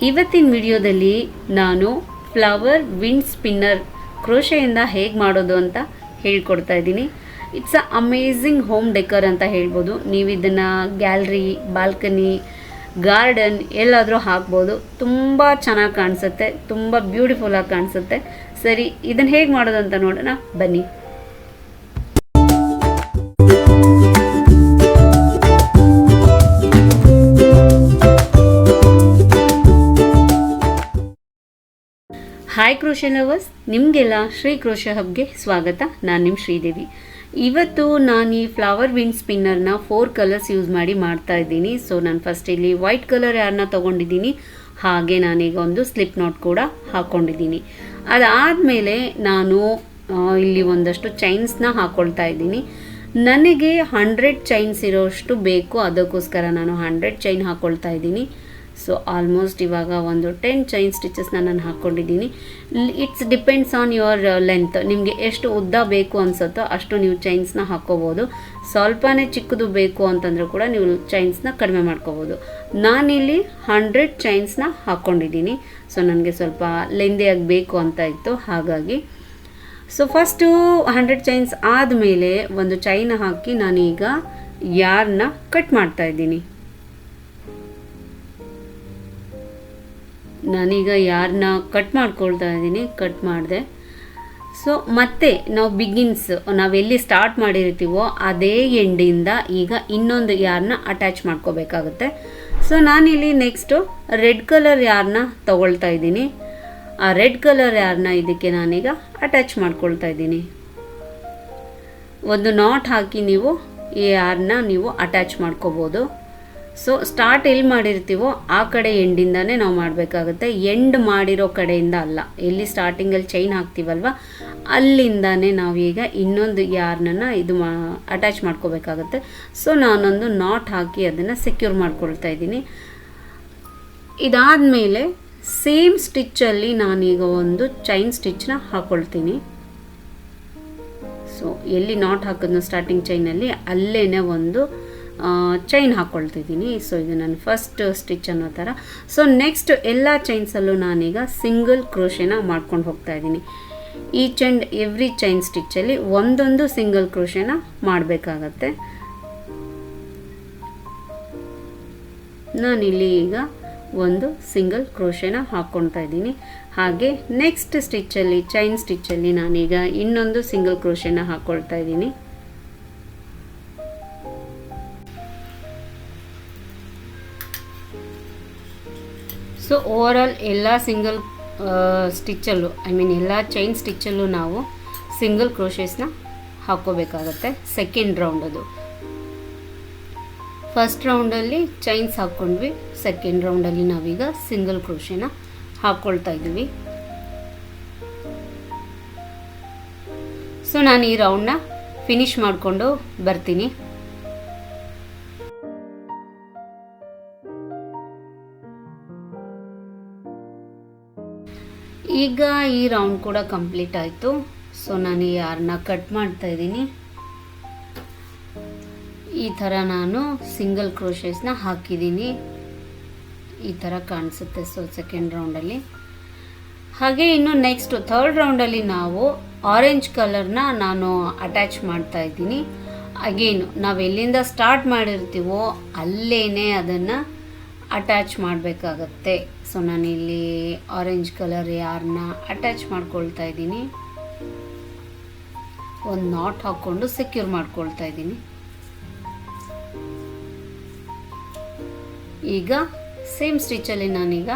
ಇವತ್ತಿನ ವಿಡಿಯೋದಲ್ಲಿ ನಾನು ಫ್ಲವರ್ ವಿಂಡ್ ಸ್ಪಿನ್ನರ್ ಕ್ರೋಶೆಯಿಂದ ಹೇಗೆ ಮಾಡೋದು ಅಂತ ಹೇಳ್ಕೊಡ್ತಾ ಇದ್ದೀನಿ. It's a amazing home decker ಅಂತ ಹೇಳ್ಬೋದು. ನೀವು ಇದನ್ನು ಗ್ಯಾಲರಿ, ಬಾಲ್ಕನಿ, ಗಾರ್ಡನ್ ಎಲ್ಲಾದರೂ ಹಾಕ್ಬೋದು. ತುಂಬ ಚೆನ್ನಾಗಿ ಕಾಣಿಸುತ್ತೆ, ತುಂಬ ಬ್ಯೂಟಿಫುಲ್ಲಾಗಿ ಕಾಣಿಸುತ್ತೆ. ಸರಿ, ಇದನ್ನು ಹೇಗೆ ಮಾಡೋದು ಅಂತ ನೋಡೋಣ ಬನ್ನಿ. ಹಾಯ್ ಕ್ರೋಶೆ ಲವರ್ಸ್, ನಿಮಗೆಲ್ಲ ಶ್ರೀ ಕ್ರೋಶೆ ಹಬ್ಗೆ ಸ್ವಾಗತ. ನಾನು ನಿಮ್ಮ ಶ್ರೀದೇವಿ. ಇವತ್ತು ನಾನು ಈ ಫ್ಲವರ್ ವಿಂಡ್ ಸ್ಪಿನ್ನರ್ನ 4 ಕಲರ್ಸ್ ಯೂಸ್ ಮಾಡಿ ಮಾಡ್ತಾ ಇದ್ದೀನಿ. ಸೊ ನಾನು ಫಸ್ಟ್ ಇಲ್ಲಿ ವೈಟ್ ಕಲರ್ ಯಾರನ್ನ ತೊಗೊಂಡಿದ್ದೀನಿ, ಹಾಗೆ ನಾನೀಗ ಒಂದು ಸ್ಲಿಪ್ ನಾಟ್ ಕೂಡ ಹಾಕ್ಕೊಂಡಿದ್ದೀನಿ. ಅದಾದಮೇಲೆ ನಾನು ಇಲ್ಲಿ ಒಂದಷ್ಟು ಚೈನ್ಸ್ನ ಹಾಕ್ಕೊಳ್ತಾ ಇದ್ದೀನಿ. ನನಗೆ 100 ಚೈನ್ಸ್ ಇರೋಷ್ಟು ಬೇಕು, ಅದಕ್ಕೋಸ್ಕರ ನಾನು 100 ಚೈನ್ ಹಾಕ್ಕೊಳ್ತಾ ಇದ್ದೀನಿ. ಸೊ ಆಲ್ಮೋಸ್ಟ್ ಇವಾಗ ಒಂದು 10 ಚೈನ್ ಸ್ಟಿಚಸ್ನ ನಾನು ಹಾಕ್ಕೊಂಡಿದ್ದೀನಿ. It's depends on your length. ನಿಮಗೆ ಎಷ್ಟು ಉದ್ದ ಬೇಕು ಅನಿಸುತ್ತೋ ಅಷ್ಟು ನೀವು ಚೈನ್ಸ್ನ ಹಾಕ್ಕೋಬೋದು. ಸ್ವಲ್ಪನೇ ಚಿಕ್ಕದು ಬೇಕು ಅಂತಂದರೂ ಕೂಡ ನೀವು ಚೈನ್ಸ್ನ ಕಡಿಮೆ ಮಾಡ್ಕೋಬೋದು. ನಾನಿಲ್ಲಿ 100 ಚೈನ್ಸ್ನ ಹಾಕ್ಕೊಂಡಿದ್ದೀನಿ. ಸೊ ನನಗೆ ಸ್ವಲ್ಪ ಲೆಂದಿಯಾಗಿ ಬೇಕು ಅಂತ ಇತ್ತು, ಹಾಗಾಗಿ. ಸೊ ಫಸ್ಟು 100 ಚೈನ್ಸ್ ಆದಮೇಲೆ ಒಂದು ಚೈನ್ ಹಾಕಿ ನಾನೀಗ ಯಾರನ್ನ ಕಟ್ ಮಾಡ್ತಾ ಇದ್ದೀನಿ. ನಾನೀಗ ಯಾರನ್ನ ಕಟ್ ಮಾಡ್ಕೊಳ್ತಾ ಇದ್ದೀನಿ, ಕಟ್ ಮಾಡಿದೆ. ಸೊ ಮತ್ತೆ ನಾವೆಲ್ಲಿ ಸ್ಟಾರ್ಟ್ ಮಾಡಿರ್ತೀವೋ ಅದೇ ಎಂಡಿಂದ ಈಗ ಇನ್ನೊಂದು ಯಾರನ್ನ ಅಟ್ಯಾಚ್ ಮಾಡ್ಕೋಬೇಕಾಗುತ್ತೆ. ಸೊ ನಾನಿಲ್ಲಿ ನೆಕ್ಸ್ಟು ರೆಡ್ ಕಲರ್ ಯಾರನ್ನ ತಗೊಳ್ತಾ ಇದ್ದೀನಿ. ಆ ರೆಡ್ ಕಲರ್ ಯಾರನ್ನ ಇದಕ್ಕೆ ನಾನೀಗ ಅಟ್ಯಾಚ್ ಮಾಡ್ಕೊಳ್ತಾ ಇದ್ದೀನಿ. ಒಂದು ನಾಟ್ ಹಾಕಿ ನೀವು ಈ ಯಾರನ್ನ ನೀವು ಅಟ್ಯಾಚ್ ಮಾಡ್ಕೋಬೋದು. ಸೊ ಸ್ಟಾರ್ಟ್ ಎಲ್ಲಿ ಮಾಡಿರ್ತೀವೋ ಆ ಕಡೆ ಎಂಡಿಂದಾನೇ ನಾವು ಮಾಡಬೇಕಾಗುತ್ತೆ, ಎಂಡ್ ಮಾಡಿರೋ ಕಡೆಯಿಂದ ಅಲ್ಲ. ಎಲ್ಲಿ ಸ್ಟಾರ್ಟಿಂಗಲ್ಲಿ ಚೈನ್ ಹಾಕ್ತೀವಲ್ವ ಅಲ್ಲಿಂದಾನೇ ನಾವೀಗ ಇನ್ನೊಂದು ಯಾರ್ನನ್ನು ಅಟ್ಯಾಚ್ ಮಾಡ್ಕೋಬೇಕಾಗುತ್ತೆ. ಸೊ ನಾನೊಂದು ನಾಟ್ ಹಾಕಿ ಅದನ್ನು ಸೆಕ್ಯೂರ್ ಮಾಡ್ಕೊಳ್ತಾ ಇದ್ದೀನಿ. ಇದಾದಮೇಲೆ ಸೇಮ್ ಸ್ಟಿಚ್ಚಲ್ಲಿ ನಾನೀಗ ಒಂದು ಚೈನ್ ಸ್ಟಿಚ್ನ ಹಾಕ್ಕೊಳ್ತೀನಿ. ಸೊ ಎಲ್ಲಿ ನಾಟ್ ಹಾಕೋದನ್ನ ಸ್ಟಾರ್ಟಿಂಗ್ ಚೈನಲ್ಲಿ ಅಲ್ಲೇ ಒಂದು ಚೈನ್ ಹಾಕ್ಕೊಳ್ತಿದ್ದೀನಿ. ಸೊ ಇದು ನಾನು ಫಸ್ಟ್ ಸ್ಟಿಚ್ ಅನ್ನೋ ಥರ. ಸೊ ನೆಕ್ಸ್ಟ್ ಎಲ್ಲ ಚೈನ್ಸಲ್ಲೂ ನಾನೀಗ ಸಿಂಗಲ್ ಕ್ರೋಶೆನ ಮಾಡ್ಕೊಂಡು ಹೋಗ್ತಾ ಇದ್ದೀನಿ. ಈಚ್ ಆ್ಯಂಡ್ ಎವ್ರಿ ಚೈನ್ ಸ್ಟಿಚ್ಚಲ್ಲಿ ಒಂದೊಂದು ಸಿಂಗಲ್ ಕ್ರೋಶೆನ ಮಾಡಬೇಕಾಗತ್ತೆ. ನಾನಿಲ್ಲಿ ಈಗ ಒಂದು ಸಿಂಗಲ್ ಕ್ರೋಶೆನ ಹಾಕ್ಕೊಳ್ತಾ ಇದ್ದೀನಿ. ಹಾಗೆ ನೆಕ್ಸ್ಟ್ ಸ್ಟಿಚ್ಚಲ್ಲಿ, ಚೈನ್ ಸ್ಟಿಚ್ಚಲ್ಲಿ ನಾನೀಗ ಇನ್ನೊಂದು ಸಿಂಗಲ್ ಕ್ರೋಶೆನ ಹಾಕ್ಕೊಳ್ತಾ ಇದ್ದೀನಿ. ಸೊ ಓವರಾಲ್ ಎಲ್ಲ ಸಿಂಗಲ್ ಸ್ಟಿಚ್ಚಲ್ಲೂ, ಎಲ್ಲ ಚೈನ್ ಸ್ಟಿಚ್ಚಲ್ಲೂ ನಾವು ಸಿಂಗಲ್ ಕ್ರೋಶೆಸ್ನ ಹಾಕ್ಕೋಬೇಕಾಗತ್ತೆ. ಸೆಕೆಂಡ್ ರೌಂಡ್ ಅದು. ಫಸ್ಟ್ ರೌಂಡಲ್ಲಿ ಚೈನ್ಸ್ ಹಾಕ್ಕೊಂಡ್ವಿ, ಸೆಕೆಂಡ್ ರೌಂಡಲ್ಲಿ ನಾವೀಗ ಸಿಂಗಲ್ ಕ್ರೋಶೆನ ಹಾಕ್ಕೊಳ್ತಾ ಇದ್ದೀವಿ. ಸೊ ನಾನು ಈ ರೌಂಡ್ನ ಫಿನಿಶ್ ಮಾಡಿಕೊಂಡು ಬರ್ತೀನಿ. ಈಗ ಈ ರೌಂಡ್ ಕೂಡ ಕಂಪ್ಲೀಟ್ ಆಯಿತು. ಸೊ ನಾನು ಯಾರನ್ನ ಕಟ್ ಮಾಡ್ತಾ ಇದ್ದೀನಿ. ಈ ಥರ ನಾನು ಸಿಂಗಲ್ ಕ್ರೋಶೆಸ್ನ ಹಾಕಿದ್ದೀನಿ. ಈ ಥರ ಕಾಣಿಸುತ್ತೆ. ಸೊ ಸೆಕೆಂಡ್ ರೌಂಡಲ್ಲಿ. ಹಾಗೆ ಇನ್ನು ನೆಕ್ಸ್ಟ್ ಥರ್ಡ್ ರೌಂಡಲ್ಲಿ ನಾವು ಆರೆಂಜ್ ಕಲರ್ನ ನಾನು ಅಟ್ಯಾಚ್ ಮಾಡ್ತಾ ಇದ್ದೀನಿ. ಅಗೇನು ನಾವು ಎಲ್ಲಿಂದ ಸ್ಟಾರ್ಟ್ ಮಾಡಿರ್ತೀವೋ ಅಲ್ಲೇ ಅದನ್ನು ಅಟ್ಯಾಚ್ ಮಾಡಬೇಕಾಗತ್ತೆ. ಸೊ ನಾನಿಲ್ಲಿ ಆರೆಂಜ್ ಕಲರ್ ಯಾರನ್ನ ಅಟ್ಯಾಚ್ ಮಾಡ್ಕೊಳ್ತಾ ಇದ್ದೀನಿ. ಒಂದು ನಾಟ್ ಹಾಕ್ಕೊಂಡು ಸೆಕ್ಯೂರ್ ಮಾಡ್ಕೊಳ್ತಾ ಇದ್ದೀನಿ. ಈಗ ಸೇಮ್ ಸ್ಟಿಚ್ಚಲ್ಲಿ ನಾನೀಗ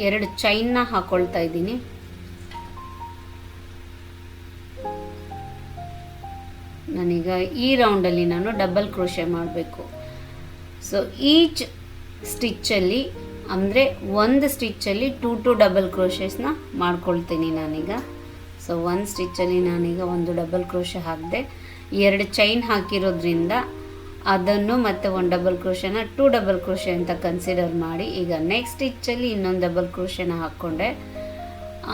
2 ಚೈನ್ನ ಹಾಕ್ಕೊಳ್ತಾ ಇದ್ದೀನಿ. ನಾನೀಗ ಈ ರೌಂಡಲ್ಲಿ ನಾನು ಡಬಲ್ ಕ್ರೋಶೆ ಮಾಡಬೇಕು. ಸೊ ಈಚ್ ಸ್ಟಿಚ್ಚಲ್ಲಿ ಅಂದರೆ ಒಂದು ಸ್ಟಿಚ್ಚಲ್ಲಿ 2 ಡಬಲ್ ಕ್ರೋಶೆಸ್ನ ಮಾಡ್ಕೊಳ್ತೀನಿ ನಾನೀಗ. ಸೊ ಒಂದು ಸ್ಟಿಚ್ಚಲ್ಲಿ ನಾನೀಗ ಒಂದು ಡಬಲ್ ಕ್ರೋಶೆ ಹಾಕಿದೆ. 2 ಚೈನ್ ಹಾಕಿರೋದ್ರಿಂದ ಅದನ್ನು ಮತ್ತು ಒಂದು ಡಬಲ್ ಕ್ರೋಶೆನ 2 ಡಬಲ್ ಕ್ರೋಶೆ ಅಂತ ಕನ್ಸಿಡರ್ ಮಾಡಿ ಈಗ ನೆಕ್ಸ್ಟ್ ಸ್ಟಿಚ್ಚಲ್ಲಿ ಇನ್ನೊಂದು ಡಬಲ್ ಕ್ರೋಶೆನ ಹಾಕ್ಕೊಂಡೆ.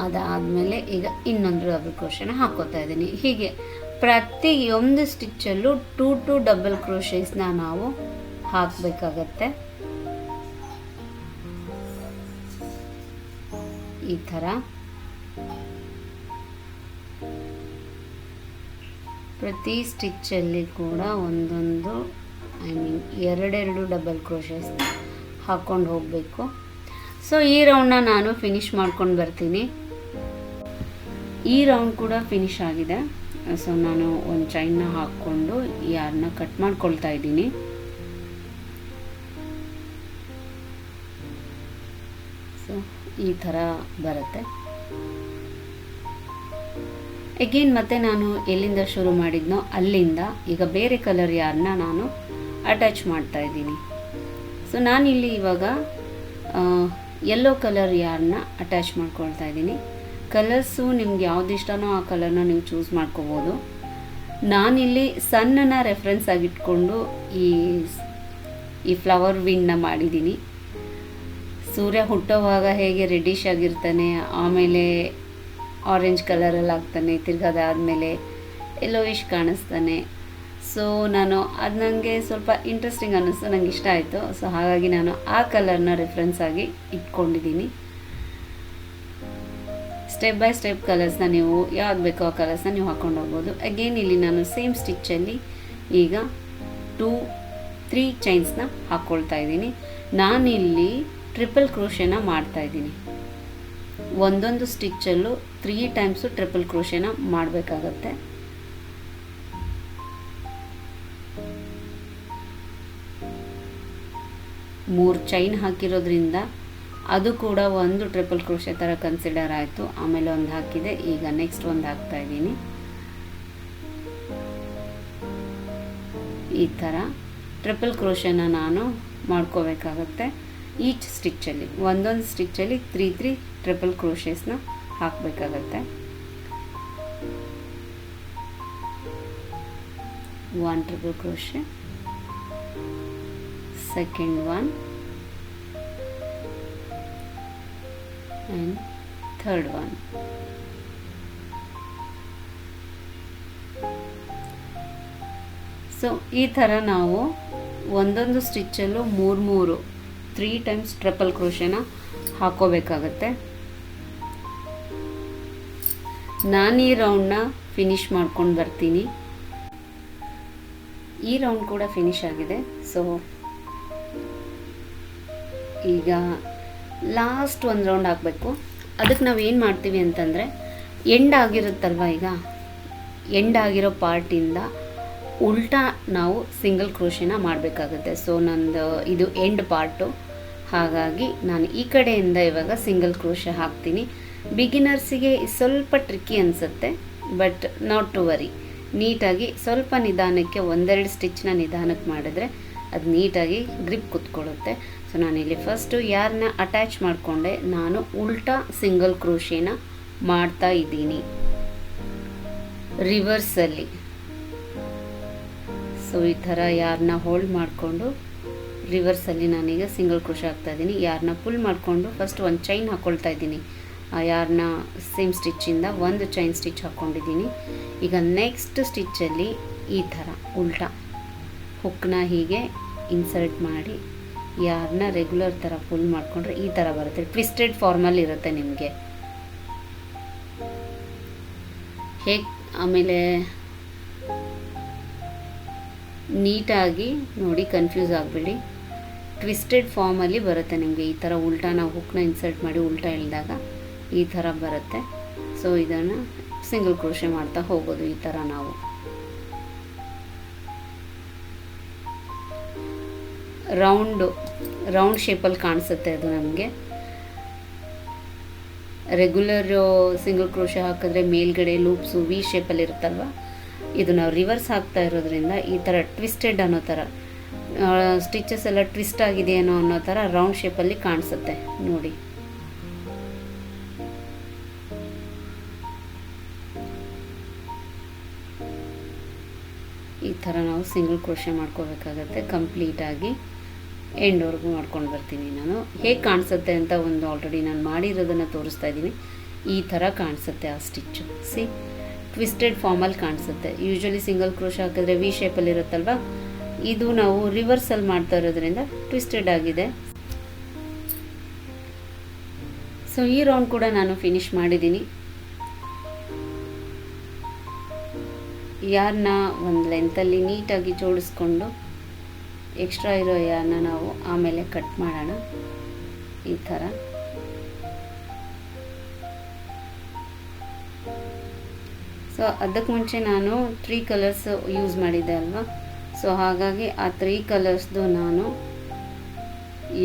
ಅದಾದಮೇಲೆ ಈಗ ಇನ್ನೊಂದು ಡಬಲ್ ಕ್ರೋಶೆನ ಹಾಕ್ಕೋತಾ ಇದ್ದೀನಿ. ಹೀಗೆ ಪ್ರತಿಯೊಂದು ಸ್ಟಿಚ್ಚಲ್ಲೂ 2 ಡಬಲ್ ಕ್ರೋಶೆಸ್ನ ನಾವು ಹಾಕಬೇಕಾಗತ್ತೆ. ಈ ಥರ ಪ್ರತಿ ಸ್ಟಿಚ್ಚಲ್ಲಿ ಕೂಡ ಒಂದೊಂದು ಎರಡೆರಡು ಡಬಲ್ ಕ್ರೋಶಸ್ ಹಾಕ್ಕೊಂಡು ಹೋಗಬೇಕು. ಸೊ ಈ ರೌಂಡ್ನ ನಾನು ಫಿನಿಶ್ ಮಾಡ್ಕೊಂಡು ಬರ್ತೀನಿ. ಈ ರೌಂಡ್ ಕೂಡ ಫಿನಿಶ್ ಆಗಿದೆ. ಸೊ ನಾನು ಒಂದು ಚೈನ್ನ ಹಾಕ್ಕೊಂಡು ಯಾರನ್ನ ಕಟ್ ಮಾಡ್ಕೊಳ್ತಾ ಇದ್ದೀನಿ. ಸೊ ಈ ಥರ ಬರುತ್ತೆ. ಎಗೇನ್ ಮತ್ತೆ ನಾನು ಎಲ್ಲಿಂದ ಶುರು ಮಾಡಿದ್ನೋ ಅಲ್ಲಿಂದ ಈಗ ಬೇರೆ ಕಲರ್ ಯಾರನ್ನ ನಾನು ಅಟ್ಯಾಚ್ ಮಾಡ್ತಾ ಇದ್ದೀನಿ. ಸೊ ನಾನಿಲ್ಲಿ ಇವಾಗ ಯೆಲ್ಲೋ ಕಲರ್ ಯಾರನ್ನ ಅಟ್ಯಾಚ್ ಮಾಡ್ಕೊಳ್ತಾ ಇದ್ದೀನಿ. ಕಲರ್ಸು ನಿಮ್ಗೆ ಯಾವ್ದು ಇಷ್ಟನೋ ಆ ಕಲರ್ನ ನೀವು ಚೂಸ್ ಮಾಡ್ಕೋಬೋದು. ನಾನಿಲ್ಲಿ ಸನ್ನನ್ನು ರೆಫರೆನ್ಸ್ ಆಗಿಟ್ಕೊಂಡು ಈ ಫ್ಲವರ್ ವಿಂಡ್ನ ಮಾಡಿದ್ದೀನಿ. ಸೂರ್ಯ ಹುಟ್ಟೋವಾಗ ಹೇಗೆ ರೆಡ್ಡಿಶ್ ಆಗಿರ್ತಾನೆ, ಆಮೇಲೆ ಆರೆಂಜ್ ಕಲರಲ್ಲಿ ಆಗ್ತಾನೆ, ತಿರ್ಗಾದಾದಮೇಲೆ ಯೆಲ್ಲೋಯಿಶ್ ಕಾಣಿಸ್ತಾನೆ. ಸೊ ನಾನು ಅದು ನನಗೆ ಸ್ವಲ್ಪ ಇಂಟ್ರೆಸ್ಟಿಂಗ್ ಅನ್ನಿಸ್ತು, ನನಗೆ ಇಷ್ಟ ಆಯಿತು. ಸೊ ಹಾಗಾಗಿ ನಾನು ಆ ಕಲರ್ನ ರೆಫರೆನ್ಸ್ ಆಗಿ ಇಟ್ಕೊಂಡಿದ್ದೀನಿ. ಸ್ಟೆಪ್ ಬೈ ಸ್ಟೆಪ್ ಕಲರ್ಸ್ನ ನೀವು ಯಾವ್ದು ಬೇಕೋ ಆ ಕಲರ್ಸ್ನ ನೀವು ಹಾಕ್ಕೊಂಡು ಹೋಗ್ಬೋದು. ಅಗೇನ್ ಇಲ್ಲಿ ನಾನು ಸೇಮ್ ಸ್ಟಿಚ್ಚಲ್ಲಿ ಈಗ 2-3 ಚೈನ್ಸ್ನ ಹಾಕ್ಕೊಳ್ತಾ ಇದ್ದೀನಿ. ನಾನಿಲ್ಲಿ ಟ್ರಿಪಲ್ ಕ್ರೋಶೆನ ಮಾಡ್ತಾ ಇದ್ದೀನಿ. ಒಂದೊಂದು ಸ್ಟಿಚ್ಚಲ್ಲೂ 3 ಟೈಮ್ಸು ಟ್ರಿಪಲ್ ಕ್ರೋಶೆನ ಮಾಡಬೇಕಾಗತ್ತೆ. ಮೂರು ಚೈನ್ ಹಾಕಿರೋದ್ರಿಂದ ಅದು ಕೂಡ ಒಂದು ಟ್ರಿಪಲ್ ಕ್ರೋಶೆ ಥರ ಕನ್ಸಿಡರ್ ಆಯಿತು. ಆಮೇಲೆ ಒಂದು ಹಾಕಿದೆ, ಈಗ ನೆಕ್ಸ್ಟ್ ಒಂದು ಹಾಕ್ತಾ ಇದ್ದೀನಿ. ಈ ಥರ ಟ್ರಿಪಲ್ ಕ್ರೋಶೆನ ನಾನು ಮಾಡ್ಕೋಬೇಕಾಗತ್ತೆ. ಈಚ್ ಸ್ಟಿಚ್ಚಲ್ಲಿ ಒಂದೊಂದು ಸ್ಟಿಚ್ಚಲ್ಲಿ 3 ಟ್ರಿಪಲ್ ಕ್ರೋಶೆಸ್ನ ಹಾಕಬೇಕಾಗತ್ತೆ. 1 triple crochet, second one and third one. So ಈ ಥರ ನಾವು ಒಂದೊಂದು ಸ್ಟಿಚ್ಚಲ್ಲೂ 3 ಟೈಮ್ಸ್ ಟ್ರಿಪಲ್ ಕ್ರೋಶೆನ ಹಾಕೋಬೇಕಾಗತ್ತೆ. ನಾನು ಈ ರೌಂಡ್ನ ಫಿನಿಶ್ ಮಾಡ್ಕೊಂಡು ಬರ್ತೀನಿ. ಈ ರೌಂಡ್ ಕೂಡ ಫಿನಿಶ್ ಆಗಿದೆ. ಸೊ ಈಗ ಲಾಸ್ಟ್ ಒಂದು ರೌಂಡ್ ಹಾಕಬೇಕು. ಅದಕ್ಕೆ ನಾವು ಏನು ಮಾಡ್ತೀವಿ ಅಂತಂದರೆ, ಎಂಡ್ ಆಗಿರುತ್ತಲ್ವ, ಈಗ ಎಂಡ್ ಆಗಿರೋ ಪಾರ್ಟಿಂದ ಉಲ್ಟಾ ನಾವು ಸಿಂಗಲ್ ಕ್ರೋಶೆನ ಮಾಡಬೇಕಾಗುತ್ತೆ. ಸೊ ನಂದು ಇದು ಎಂಡ್ ಪಾರ್ಟು, ಹಾಗಾಗಿ ನಾನು ಈ ಕಡೆಯಿಂದ ಇವಾಗ ಸಿಂಗಲ್ ಕ್ರೋಶೆ ಹಾಕ್ತೀನಿ. ಬಿಗಿನರ್ಸಿಗೆ ಸ್ವಲ್ಪ ಟ್ರಿಕ್ಕಿ ಅನಿಸುತ್ತೆ, ಬಟ್ ನಾಟ್ ಟು ವರಿ. ನೀಟಾಗಿ ಸ್ವಲ್ಪ ನಿಧಾನಕ್ಕೆ 1-2 ಸ್ಟಿಚ್ನ ನಿಧಾನಕ್ಕೆ ಮಾಡಿದ್ರೆ ಅದು ನೀಟಾಗಿ ಗ್ರಿಪ್ ಕುತ್ಕೊಳ್ಳುತ್ತೆ. ಸೊ ನಾನಿಲ್ಲಿ ಫಸ್ಟು ಯಾರನ್ನ ಅಟ್ಯಾಚ್ ಮಾಡಿಕೊಂಡೆ ನಾನು ಉಲ್ಟಾ ಸಿಂಗಲ್ ಕ್ರೋಶೆನ ಮಾಡ್ತಾ ಇದ್ದೀನಿ ರಿವರ್ಸಲ್ಲಿ. ಸೊ ಈ ಥರ ಯಾರನ್ನ ಹೋಲ್ಡ್ ಮಾಡಿಕೊಂಡು ರಿವರ್ಸಲ್ಲಿ ನಾನೀಗ ಸಿಂಗಲ್ ಕ್ರೋಶೆ ಹಾಕ್ತಾ ಇದ್ದೀನಿ. ಯಾರನ್ನ ಪುಲ್ ಮಾಡಿಕೊಂಡು ಫಸ್ಟ್ ಒಂದು ಚೈನ್ ಹಾಕ್ಕೊಳ್ತಾ ಇದ್ದೀನಿ. ಯಾರನ್ನ ಸೇಮ್ ಸ್ಟಿಚ್ಚಿಂದ ಒಂದು ಚೈನ್ ಸ್ಟಿಚ್ ಹಾಕ್ಕೊಂಡಿದ್ದೀನಿ. ಈಗ ನೆಕ್ಸ್ಟ್ ಸ್ಟಿಚ್ಚಲ್ಲಿ ಈ ಥರ ಉಲ್ಟಾ ಹುಕ್ನ ಹೀಗೆ ಇನ್ಸರ್ಟ್ ಮಾಡಿ ಯಾರನ್ನ ರೆಗ್ಯುಲರ್ ಥರ ಫುಲ್ ಮಾಡಿಕೊಂಡ್ರೆ ಈ ಥರ ಬರುತ್ತೆ. ಟ್ವಿಸ್ಟೆಡ್ ಫಾರ್ಮಲ್ಲಿ ಇರುತ್ತೆ ನಿಮಗೆ. ಹೇಗೆ ಆಮೇಲೆ ನೀಟಾಗಿ ನೋಡಿ, ಕನ್ಫ್ಯೂಸ್ ಆಗಬೇಡಿ. ಟ್ವಿಸ್ಟೆಡ್ ಫಾರ್ಮಲ್ಲಿ ಬರುತ್ತೆ ನಿಮಗೆ. ಈ ಥರ ಉಲ್ಟಾ ನಾವು ಹುಕ್ನ ಇನ್ಸರ್ಟ್ ಮಾಡಿ ಉಲ್ಟಾ ಎಳೆದಾಗ ಈ ಥರ ಬರುತ್ತೆ. ಸೊ ಇದನ್ನು ಸಿಂಗಲ್ ಕ್ರೋಶೆ ಮಾಡ್ತಾ ಹೋಗೋದು ಈ ಥರ ನಾವು. ರೌಂಡ್ ಶೇಪಲ್ಲಿ ಕಾಣಿಸುತ್ತೆ ಅದು ನಮಗೆ. ರೆಗ್ಯುಲರ್ ಸಿಂಗಲ್ ಕ್ರೋಶೆ ಹಾಕಿದ್ರೆ ಮೇಲ್ಗಡೆ ಲೂಪ್ಸು ವಿ ಶೇಪಲ್ಲಿ ಇರುತ್ತಲ್ವ, ಇದು ನಾವು ರಿವರ್ಸ್ ಹಾಕ್ತಾ ಇರೋದ್ರಿಂದ ಈ ಥರ ಟ್ವಿಸ್ಟೆಡ್ ಅನ್ನೋ ಥರ ಸ್ಟಿಚಸ್ ಎಲ್ಲ ಟ್ವಿಸ್ಟ್ ಆಗಿದೆಯೇನೋ ಅನ್ನೋ ಥರ ರೌಂಡ್ ಶೇಪಲ್ಲಿ ಕಾಣಿಸುತ್ತೆ ನೋಡಿ. ಈ ಥರ ನಾವು ಸಿಂಗಲ್ ಕ್ರೋಶೆ ಮಾಡ್ಕೋಬೇಕಾಗತ್ತೆ. ಕಂಪ್ಲೀಟಾಗಿ ಎಂಡ್ವರೆಗೂ ಮಾಡ್ಕೊಂಡು ಬರ್ತೀನಿ. ನಾನು ಹೇಗೆ ಕಾಣಿಸುತ್ತೆ ಅಂತ ಒಂದು ಆಲ್ರೆಡಿ ನಾನು ಮಾಡಿರೋದನ್ನು ತೋರಿಸ್ತಾ ಇದ್ದೀನಿ. ಈ ಥರ ಕಾಣಿಸುತ್ತೆ ಆ ಸ್ಟಿಚ್ಚು. ಸಿ, ಟ್ವಿಸ್ಟೆಡ್ ಫಾರ್ಮಲ್ಲಿ ಕಾಣಿಸುತ್ತೆ. ಯೂಶ್ವಲಿ ಸಿಂಗಲ್ ಕ್ರೋಶೆ ಹಾಕಿದ್ರೆ ವಿ ಶೇಪಲ್ಲಿ ಇರುತ್ತಲ್ವ, ಇದು ನಾವು ರಿವರ್ಸಲ್ಲಿ ಮಾಡ್ತಾ ಇರೋದ್ರಿಂದ ಟ್ವಿಸ್ಟೆಡ್ ಆಗಿದೆ. ಸೊ ಸೊ ಈ ರೌಂಡ್ ಕೂಡ ನಾನು ಫಿನಿಶ್ ಮಾಡಿದ್ದೀನಿ. ಯಾರನ್ನ ಒಂದು ಲೆಂತಲ್ಲಿ ನೀಟಾಗಿ ಜೋಡಿಸ್ಕೊಂಡು ಎಕ್ಸ್ಟ್ರಾ ಇರೋ ಯಾರನ್ನ ನಾವು ಆಮೇಲೆ ಕಟ್ ಮಾಡೋಣ ಈ ಥರ. ಸೊ ಅದಕ್ಕೆ ಮುಂಚೆ ನಾನು 3 ಕಲರ್ಸ್ ಯೂಸ್ ಮಾಡಿದ್ದೆ ಅಲ್ವಾ, ಸೊ ಹಾಗಾಗಿ ಆ 3 ಕಲರ್ಸ್ದು ನಾನು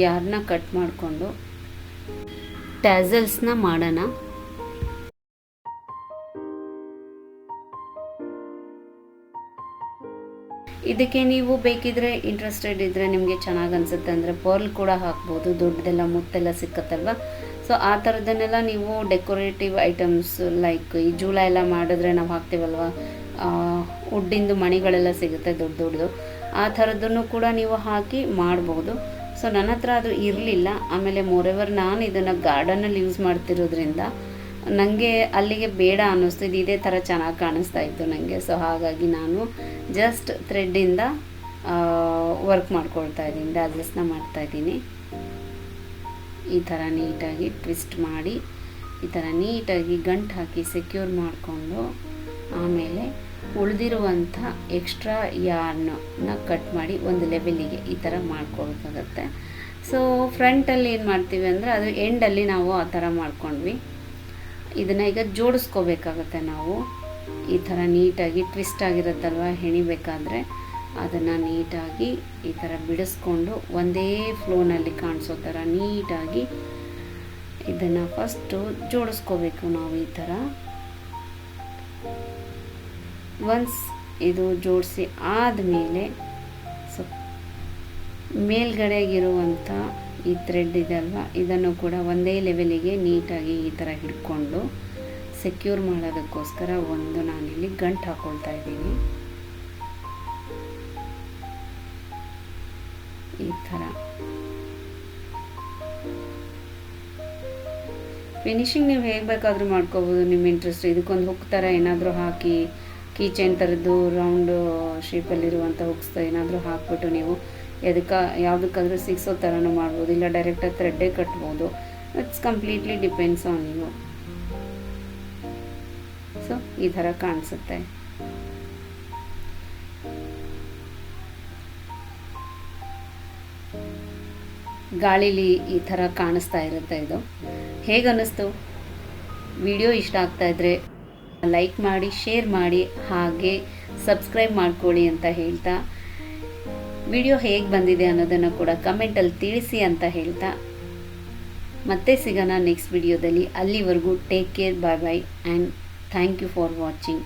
ಯಾರನ್ನ ಕಟ್ ಮಾಡಿಕೊಂಡು ಟ್ಯಾಸಲ್ಸ್ನ ಮಾಡೋಣ. ಇದಕ್ಕೆ ನೀವು ಬೇಕಿದ್ರೆ ಇಂಟ್ರೆಸ್ಟೆಡ್ ಇದ್ದರೆ, ನಿಮಗೆ ಚೆನ್ನಾಗಿ ಅನಿಸುತ್ತೆ ಅಂದರೆ ಪರ್ಲ್ ಕೂಡ ಹಾಕ್ಬೋದು. ದೊಡ್ಡದೆಲ್ಲ ಮುತ್ತೆಲ್ಲ ಸಿಕ್ಕತ್ತಲ್ವ, ಸೊ ಆ ಥರದನ್ನೆಲ್ಲ ನೀವು ಡೆಕೋರೇಟಿವ್ ಐಟಮ್ಸ್ ಲೈಕ್ ಈ ಜೂಳ ಎಲ್ಲ ಮಾಡಿದ್ರೆ ನಾವು ಹಾಕ್ತೀವಲ್ವ, ವುಡ್ಡಿಂದು ಮಣಿಗಳೆಲ್ಲ ಸಿಗುತ್ತೆ ದೊಡ್ಡದು, ಆ ಥರದನ್ನು ಕೂಡ ನೀವು ಹಾಕಿ ಮಾಡ್ಬೋದು. ಸೊ ನನ್ನ ಹತ್ರ ಅದು ಇರಲಿಲ್ಲ. ಆಮೇಲೆ ಮೋರೆವರ್ ನಾನು ಇದನ್ನು ಗಾರ್ಡನಲ್ಲಿ ಯೂಸ್ ಮಾಡ್ತಿರೋದ್ರಿಂದ ನನಗೆ ಅಲ್ಲಿಗೆ ಬೇಡ ಅನ್ನಿಸ್ತು. ಇದು ಇದೇ ಥರ ಚೆನ್ನಾಗಿ ಕಾಣಿಸ್ತಾ ಇತ್ತು ನನಗೆ. ಸೊ ಹಾಗಾಗಿ ನಾನು ಜಸ್ಟ್ ಥ್ರೆಡ್ಡಿಂದ ವರ್ಕ್ ಮಾಡ್ಕೊಳ್ತಾ ಇದ್ದೀನಿ, ಡಾಸಲ್ಸ್ನ ಮಾಡ್ತಾಯಿದ್ದೀನಿ. ಈ ಥರ ನೀಟಾಗಿ ಟ್ವಿಸ್ಟ್ ಮಾಡಿ ಈ ಥರ ನೀಟಾಗಿ ಗಂಟು ಹಾಕಿ ಸೆಕ್ಯೂರ್ ಮಾಡಿಕೊಂಡು ಆಮೇಲೆ ಉಳಿದಿರುವಂಥ ಎಕ್ಸ್ಟ್ರಾ ಯಾರ್ನ ಕಟ್ ಮಾಡಿ ಒಂದು ಲೆವೆಲಿಗೆ ಈ ಥರ ಮಾಡ್ಕೊಳ್ಬೇಕಾಗತ್ತೆ. ಸೊ ಫ್ರಂಟಲ್ಲಿ ಏನು ಮಾಡ್ತೀವಿ ಅಂದರೆ ಅದು ಎಂಡಲ್ಲಿ ನಾವು ಆ ಥರ ಮಾಡ್ಕೊಂಡ್ವಿ. ಇದನ್ನು ಈಗ ಜೋಡಿಸ್ಕೋಬೇಕಾಗತ್ತೆ ನಾವು. ಈ ಥರ ನೀಟಾಗಿ ಟ್ವಿಸ್ಟ್ ಆಗಿರುತ್ತಲ್ವ, ಹೆಣಿಬೇಕಾದ್ರೆ ಅದನ್ನು ನೀಟಾಗಿ ಈ ಥರ ಬಿಡಿಸ್ಕೊಂಡು ಒಂದೇ ಫ್ಲೋನಲ್ಲಿ ಕಾಣಿಸೋ ಥರ ನೀಟಾಗಿ ಇದನ್ನು ಫಸ್ಟು ಜೋಡಿಸ್ಕೋಬೇಕು ನಾವು ಈ ಥರ. ಒನ್ಸ್ ಇದು ಜೋಡಿಸಿ ಆದಮೇಲೆ ಮೇಲ್ಗಡೆಗಿರುವಂಥ ಈ ಥ್ರೆಡ್ ಇದೆ ಅಲ್ವಾ, ಇದನ್ನು ಕೂಡ ಒಂದೇ ಲೆವೆಲಿಗೆ ನೀಟಾಗಿ ಈ ಥರ ಹಿಡ್ಕೊಂಡು ಸೆಕ್ಯೂರ್ ಮಾಡೋದಕ್ಕೋಸ್ಕರ ಒಂದು ನಾನಿಲ್ಲಿ ಗಂಟು ಹಾಕ್ಕೊಳ್ತಾ ಇದ್ದೀನಿ ಈ ಥರ. ಫಿನಿಶಿಂಗ್ ನೀವು ಹೇಗೆ ಬೇಕಾದರೂ ಮಾಡ್ಕೋಬೋದು, ನಿಮ್ಮ ಇಂಟ್ರೆಸ್ಟ್. ಇದಕ್ಕೊಂದು ಹುಕ್ ಥರ ಏನಾದರೂ ಹಾಕಿ ಕೀ ಚೈನ್ ಥರದ್ದು ರೌಂಡು ಶೇಪಲ್ಲಿರುವಂಥ ಹುಕ್ಸ್ ಏನಾದರೂ ಹಾಕ್ಬಿಟ್ಟು ನೀವು ಯಾವುದಕ್ಕಾದ್ರೂ ಸಿಕ್ಸೋ ಥರನೂ ಮಾಡ್ಬೋದು, ಇಲ್ಲ ಡೈರೆಕ್ಟಾಗಿ ಥ್ರೆಡ್ಡೇ ಕಟ್ಬೋದು. It's completely depends on you. So ಈ ಥರ ಕಾಣಿಸುತ್ತೆ. ಗಾಳಿಲಿ ಈ ಥರ ಕಾಣಿಸ್ತಾ ಇರುತ್ತೆ. ಇದು ಹೇಗೆ ಅನ್ನಿಸ್ತು? ವಿಡಿಯೋ ಇಷ್ಟ ಆಗ್ತಾ ಇದ್ದರೆ ಲೈಕ್ ಮಾಡಿ, ಶೇರ್ ಮಾಡಿ, ಹಾಗೆ ಸಬ್ಸ್ಕ್ರೈಬ್ ಮಾಡ್ಕೊಳ್ಳಿ ಅಂತ ಹೇಳ್ತಾ, ವಿಡಿಯೋ ಹೇಗೆ ಬಂದಿದೆ ಅನ್ನೋದನ್ನು ಕೂಡ ಕಮೆಂಟಲ್ಲಿ ತಿಳಿಸಿ ಅಂತ ಹೇಳ್ತಾ ಮತ್ತೆ ಸಿಗೋಣ ನೆಕ್ಸ್ಟ್ ವಿಡಿಯೋದಲ್ಲಿ. ಅಲ್ಲಿವರೆಗೂ take care, bye bye and thank you for watching.